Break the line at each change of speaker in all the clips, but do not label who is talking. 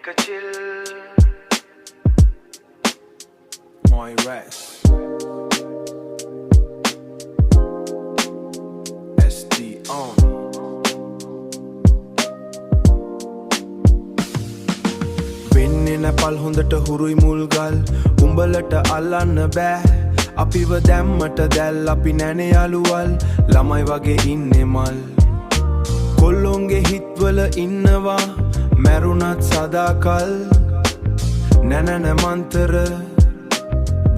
Make a chill Moirax SD on වෙන්නේ නැපල් හොඳට හුරුයි මුල්ගල් උඹලට අල්ලන්න බෑ අපිව දැම්මට දැල් අපි නැනේ යාළුවල් ළමයි වගේ ඉන්නේ මල් කොල්ලොන්ගේ හිත්වල ඉන්නවා මැරුණත් සදාකල් නැනන මන්තර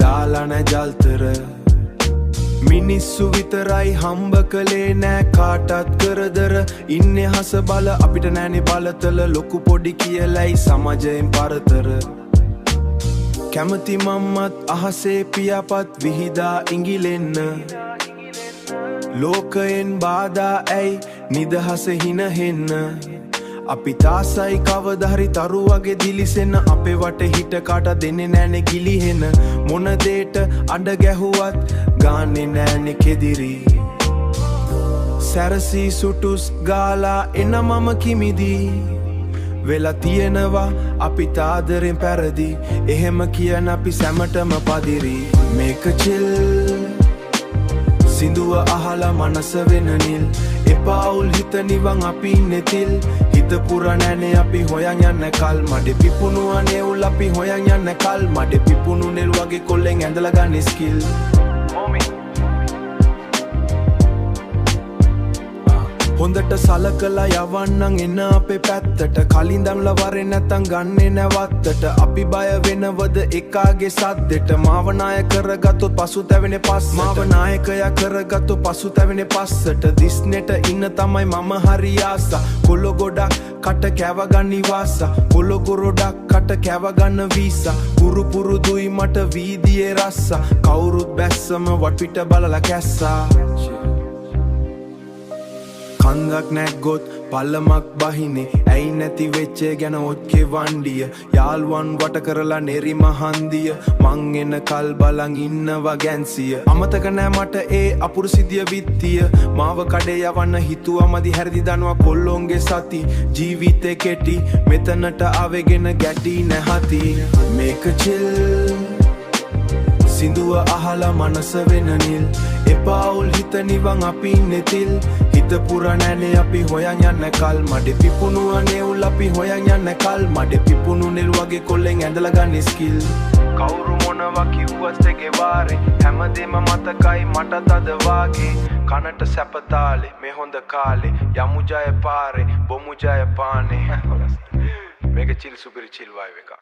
දාලා නැ ජල්තර මිනිස්සු විතරයි හම්බ කළේ නෑ කාටත් කරදර ඉන්නේ හස බල අපිට නෑනේ බලතල ලොකු පොඩි කියලයි සමාජයෙන් පරතර කැමති මම්මත් අහසේ පියාපත් විහිදා ඉඟිලෙන්න ලෝකයෙන් බාධා ඇයි නිදහස හිනහෙන්න අපි තාසයි කවදහරි තරු වගේ දිලිසෙන්න අපේ වටේ හිට කාට දෙන්නේ නෑනේ ගිලිහෙන මොන දේට අඬ ගැහුවත් ගාන්නේ නෑනේ කෙදිරි සැරසී සුටුස් ගාලා එන මම කිමිදී වෙලා තියෙනවා අපි තාදරෙන් පැරදි එහෙම කියන අපි සැමටම පදිරි මේක චිල් සින්දුව අහලා මනස වෙන නිල් එපාවුල් හිත නිවන් අපි නෙතිල් හිත පුර නැනේ අපි හොයන් යන්න කල් මඩේ පිපුණු අනේවුල් අපි හොයන් යන්න කල් මඩේ පිපුණු නෙල් වගේ කොල්ලෙන් ඇඳලා ගන්න ස්කිල් හොඳට සලකලා යවන්නම් එන අපේ පැත්තට කලින්දම්ලා වරේ නැත්තම් ගන්නේ නැවත්තට අපි බය වෙනවද එකාගේ සද්දෙට මාව නායක කරගත්තොත් පසුතැවෙන්නේ පස්සට මාව නායකයා කරගත්තොත් පසුතැවෙන්නේ පස්සට දිස්නෙට ඉන්න තමයි මම හරි ආසා කොල්ල ගොඩක් කට කැව ගන්නි වාසා කොල්ල ගොරොඩක් කට කැව ගන්න වීසා පුරු පුරුදුයි මට වීදියේ රස්සා කවුරුත් බැස්සම වටපිට බලලා කැස්සා කන්දක් නැග්ගොත් පල්ලමක් බහිනේ ඇයි නැති වෙච්චේ ගැන ඔච්චේ වණ්ඩිය යාළුවන් වට කරලා නෙරිම හන්දිය මං එන කල් බලන් ඉන්නවා ගැන්සිය අමතක නෑ මට ඒ අපුරු සිදිය විත්තිය මාව කඩේ යවන්න හිතුවා මදි හැරදි දනවා කොල්ලොන්ගේ සති ජීවිතේ කෙටි මෙතනට ආවෙගෙන ගැටි නැහති මේක චිල් සින්දුව අහලා මනස වෙන නිල් එපාවුල් හිත නිවන් අපි නෙතිල් හිත පුර නැනේ අපි හොයන් යන්න කල් මඩේ පිපුණු අනේවුල් අපි හොයන් යන්න කල් මඩේ පිපුණු නෙල් වගේ කොල්ලෙන් ඇඳලා ගන්න ස්කිල් කවුරු මොනවා කිව්වත් දෙගේ වාරේ හැමදේම මතකයි මටත් අද වාගේ කනට සැපතාලේ මේ හොඳ කාලේ යමු ජය පාරේ බොමු ජය පානේ මේක චිල් සුපිරි චිල් වයිබ් එක